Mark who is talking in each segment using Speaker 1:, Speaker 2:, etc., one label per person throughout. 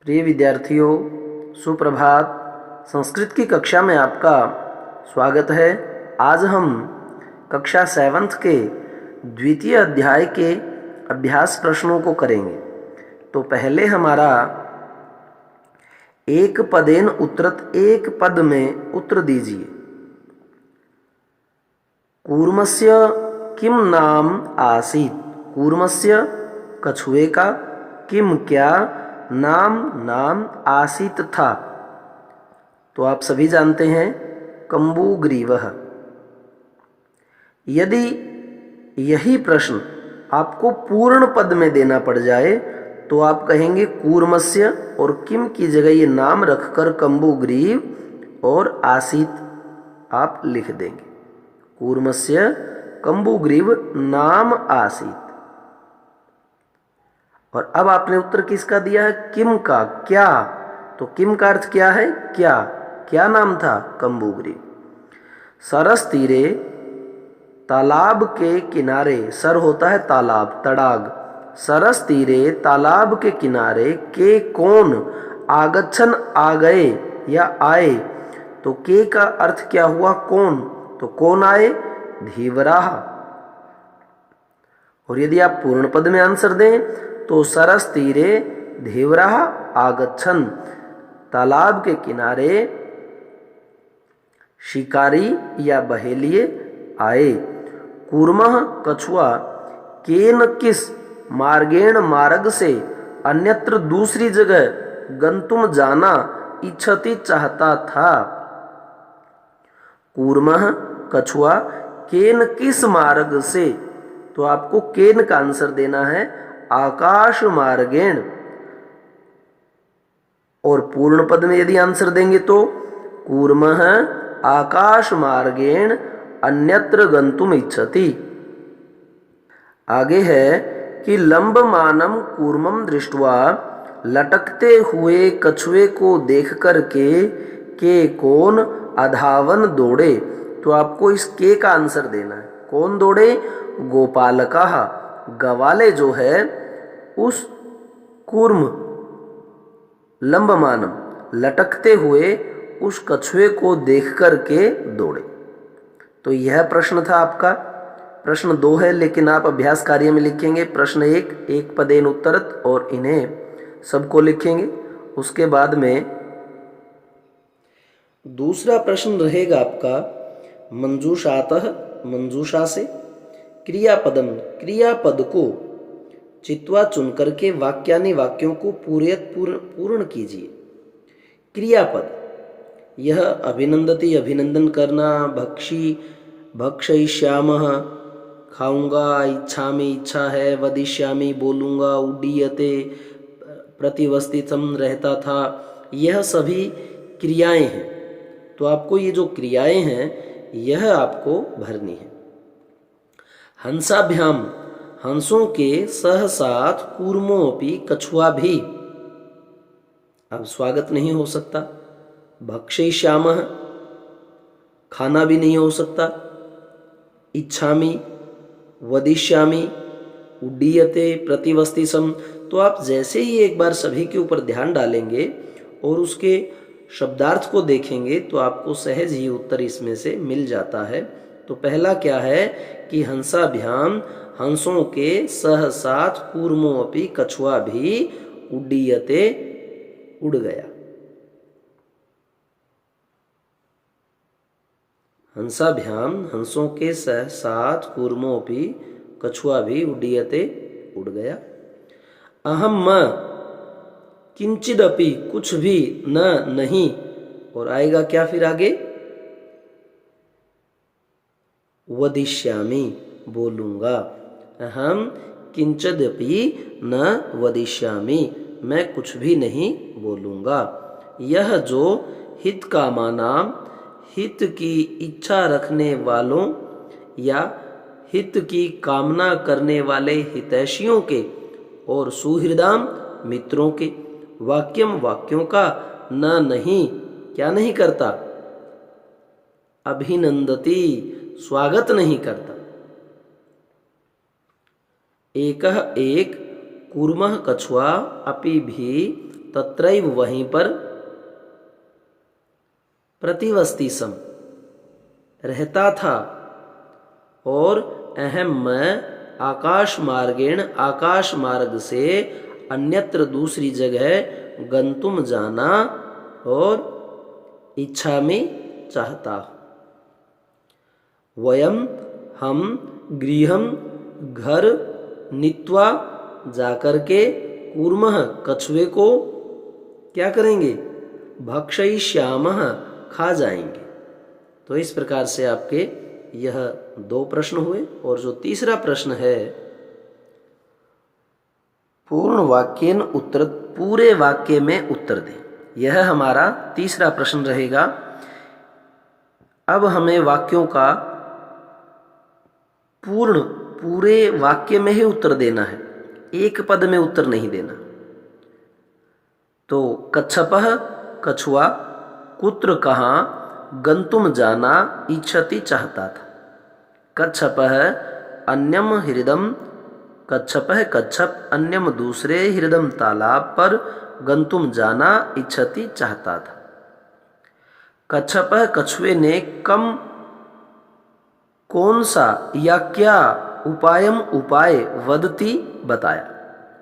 Speaker 1: प्रिय विद्यार्थियों, सुप्रभात। संस्कृत की कक्षा में आपका स्वागत है। आज हम कक्षा 7th के द्वितीय अध्याय के अभ्यास प्रश्नों को करेंगे। तो पहले हमारा एक पदेन उत्तरत, एक पद में उत्तर दीजिए। कूर्मस्य किम नाम आसीत। कूर्मस्य कछुए का, किम क्या, नाम नाम, आसीत था। तो आप सभी जानते हैं कम्बुग्रीवः। यदि यही प्रश्न आपको पूर्ण पद में देना पड़ जाए तो आप कहेंगे कूर्मस्य और किम की जगह ये नाम रखकर कम्बुग्रीव और आसीत आप लिख देंगे। कूर्मस्य कम्बुग्रीव नाम आसीत। और अब आपने उत्तर किसका दिया है? किम का, क्या। तो किम का अर्थ क्या है? क्या। क्या नाम था? कम्बुग्रीव। सरस तीरे, तालाब के किनारे। सर होता है तालाब, तड़ाग। सरस तीरे, तालाब के किनारे, के कौन, आगच्छन आ गए या आए। तो के का अर्थ क्या हुआ? कौन। तो कौन आए? धीवराः। और यदि आप पूर्ण पद में आंसर दें तो सरस तीरे धीवराः आगच्छन्। तालाब के किनारे शिकारी या बहेलिए आए। कूर्मः कछुआ, केन किस, मार्गेण मार्ग से, अन्यत्र दूसरी जगह, गंतुम जाना, इच्छति चाहता था। कूर्मः कछुआ, केन किस मार्ग से। तो आपको केन का आंसर देना है आकाश मार्गेण। और पूर्ण पद में यदि आंसर देंगे तो कूर्मः आकाश मार्गेण अन्यत्र गंतुम इच्छति। आगे है कि लंबमानं कूर्मं दृष्ट्वा, लटकते हुए कछुए को देख के कौन अधावन दौड़े। तो आपको इस के का आंसर देना है। कौन दौड़े? गोपालकाः, गवाले जो है उस कूर्म, लंबमानम, लटकते हुए उस कछुए को देख के दौड़े। तो यह प्रश्न था आपका। प्रश्न 2 है, लेकिन आप अभ्यास कार्य में लिखेंगे प्रश्न 1, एक पदेन उत्तरत, और इन्हें सबको लिखेंगे। उसके बाद में दूसरा प्रश्न रहेगा आपका मंजूषातः, मंजूषा से। क्रियापदम, क्रियापद को चित्वा चुन करके वाक्यानि, वाक्यों को पूर्ण कीजिए। क्रियापद, यह अभिनंदति, अभिनंदन करना, भक्षी, भक्षयिष्यामः, खाऊंगा, इच्छामि, इच्छा है, वदिष्यामि, बोलूंगा, उड्डीयते, प्रतिवस्थितम, रहता था। यह सभी क्रियाएं हैं। तो आपको ये जो क्रियाएं हैं यह आपको भरनी है। हंसाभ्याम, हंसों के सह साथ, कूर्मोऽपि, कछुआ भी। अब स्वागत नहीं हो सकता। भक्षयिष्यामः, खाना भी नहीं हो सकता। इच्छामि, वदिष्यामि, उड्डीयते, प्रतिवस्थितम्। तो आप जैसे ही एक बार सभी के ऊपर ध्यान डालेंगे और उसके शब्दार्थ को देखेंगे तो आपको सहज ही उत्तर इसमें से मिल जाता है। तो पहला क्या है कि हंसाभ्याम, हंसों के सह साथ, कूर्मोऽपि, कछुआ भी, उड्डीयते, उड़ गया। हंसाभ्याम, हंसों के सह साथ, कूर्मोऽपि, कछुआ भी, उड्डीयते, उड़ गया। अहम म, किंचिदपि, कुछ भी, न, नहीं। और आएगा क्या फिर आगे? वदिष्यामि, बोलूंगा। अहम किंचिदपि न वदिष्यामि, मैं कुछ भी नहीं बोलूंगा। यह जो हितकामानां, हित की इच्छा रखने वालों या हित की कामना करने वाले हितैषियों के, और सुहृदाम, मित्रों के, वाक्यम, वाक्यों का, न, नहीं, क्या नहीं करता? अभिनंदति, स्वागत नहीं करता। एकः, एक, कूर्मः कछुआ, अपि भी, तत्रैव वहीं पर, प्रतिवस्ति सम रहता था, और अहम मैं आकाश मार्गेण आकाश मार्ग से अन्यत्र दूसरी जगह गंतुम जाना और इच्छा में चाहता हूँ। वयम हम गृहम घर नीत्वा जाकर के कूर्मः कछुए को क्या करेंगे, भक्षयिष्यामः खा जाएंगे। तो इस प्रकार से आपके यह 2 प्रश्न हुए। और जो तीसरा प्रश्न है, पूर्ण वाक्येन उत्तर, पूरे वाक्य में उत्तर दें, यह हमारा तीसरा प्रश्न रहेगा। अब हमें वाक्यों का पूरे वाक्य में ही उत्तर देना है, एक पद में उत्तर नहीं देना। तो कच्छपः कछुआ, कुत्र कहाँ, गंतुम जाना, इच्छति चाहता था। कच्छपः अन्यम हृदम, कच्छपः कच्छप, अन्यम दूसरे, हृदम तालाब पर, गंतुम जाना, इच्छति चाहता था। कच्छपः कछुए ने कम कौन सा या क्या, उपायम उपाय, वदति बताया।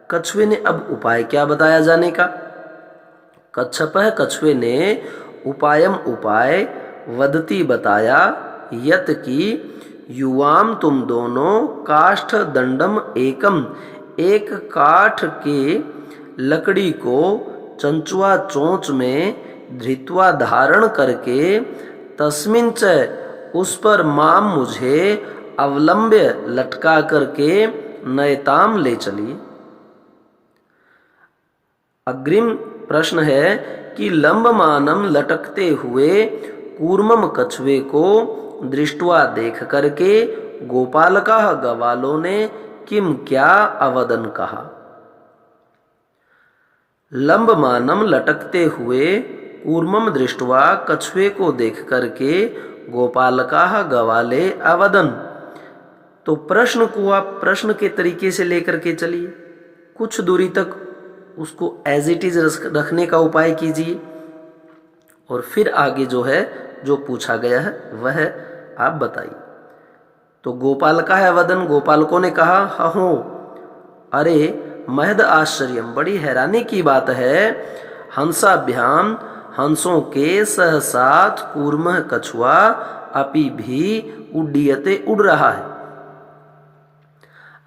Speaker 1: कछुए ने अब उपाय क्या बताया जाने का। कच्छपः कछुए ने उपायम उपाय, वदति बताया, यत की युवाम तुम दोनों, काष्ठ दंडम एकम, एक काठ के लकड़ी को चंचुआ चोंच में धृत्वा धारण करके, तस्मिन च उस पर, माम मुझे, अवलंब्य लटका करके, नयताम ले चली। अग्रिम प्रश्न है कि लंबमानम लटकते हुए कूर्मम कछुए को दृष्टवा देख करके, गोपालका गवालों ने किम क्या अवदन कहा। लंबमानम लटकते हुए कूर्मम दृष्टवा, कछुए को देख करके, गोपालका गवाले अवदन। तो प्रश्न को आप प्रश्न के तरीके से लेकर के चलिए, कुछ दूरी तक उसको एज इट इज रखने का उपाय कीजिए, और फिर आगे जो है, जो पूछा गया है वह आप बताइए। तो गोपालका है वदन, गोपालकों ने कहा, हो अरे महद आश्चर्यम, बड़ी हैरानी की बात है, हंसाभ्याम, हंसों के सहसाथ, कूर्मः कछुआ, अपि भी उड्डीयते, उड़ रहा है।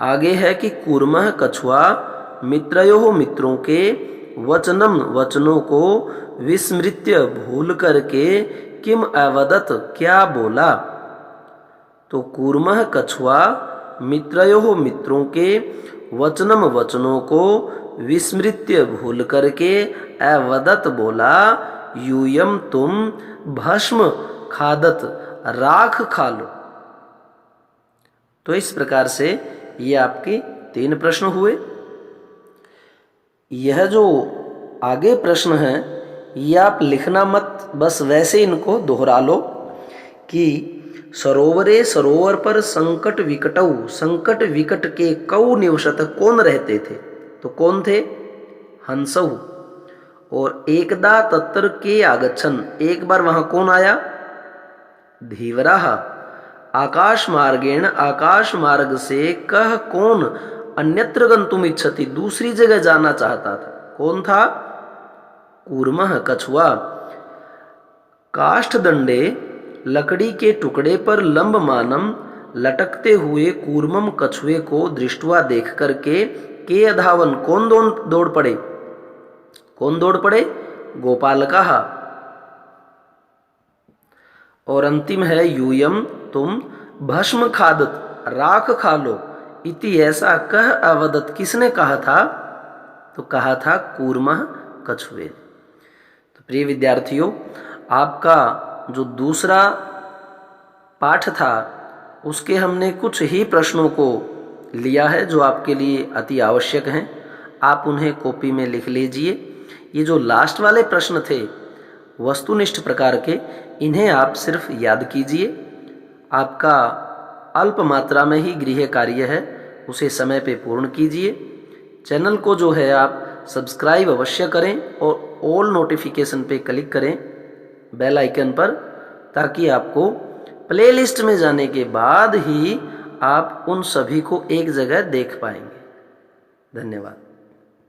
Speaker 1: आगे है कि कूर्मः कछुआ मित्रयोः, मित्रों के, वचनम, वचनों को, विस्मृत्य, भूल करके, किम अवदत, क्या बोला। तो कूर्मः कछुआ मित्रयोः, मित्रों के, वचनम, वचनों को, विस्मृत्य, भूल करके, अवदत, बोला, यूयम तुम, भस्म खादत, राख खा लो। तो इस प्रकार से ये आपके 3 प्रश्न हुए। यह जो आगे प्रश्न है, ये आप लिखना मत, बस वैसे इनको दोहरा लो कि सरोवरे, सरोवर पर, संकट विकटौ, संकट विकट के, कौ निवसत, कौन रहते थे। तो कौन थे, हंसौ। और एकदा तत्र के आगच्छन, एक बार वहां कौन आया, धीवराः। आकाश मार्गेण, आकाश मार्ग से, कह कौन, अन्यत्र गंतुम इच्छति, दूसरी जगह जाना चाहता था, कौन था, कूर्मः कछुआ। काष्ठ दंडे, लकड़ी के टुकड़े पर, लंबमानम, लटकते हुए, कूर्मम कछुए को दृष्टवा देख करके, के अधावन, कौन दौड़ पड़े, कौन दौड़ पड़े, गोपालका। और अंतिम है यूयम तुम, भस्म खादत, राख खा लो, इति ऐसा कह अवदत, किसने कहा था, तो कहा था कूर्मः कछुए। तो प्रिय विद्यार्थियों, आपका जो दूसरा पाठ था उसके हमने कुछ ही प्रश्नों को लिया है जो आपके लिए अति आवश्यक हैं, आप उन्हें कॉपी में लिख लीजिए। ये जो लास्ट वाले प्रश्न थे वस्तुनिष्ठ प्रकार के, इन्हें आप सिर्फ याद कीजिए। आपका अल्प मात्रा में ही गृह कार्य है, उसे समय पे पूर्ण कीजिए। चैनल को जो है आप सब्सक्राइब अवश्य करें और ऑल नोटिफिकेशन पे क्लिक करें बेल आइकन पर, ताकि आपको प्लेलिस्ट में जाने के बाद ही आप उन सभी को एक जगह देख पाएंगे। धन्यवाद।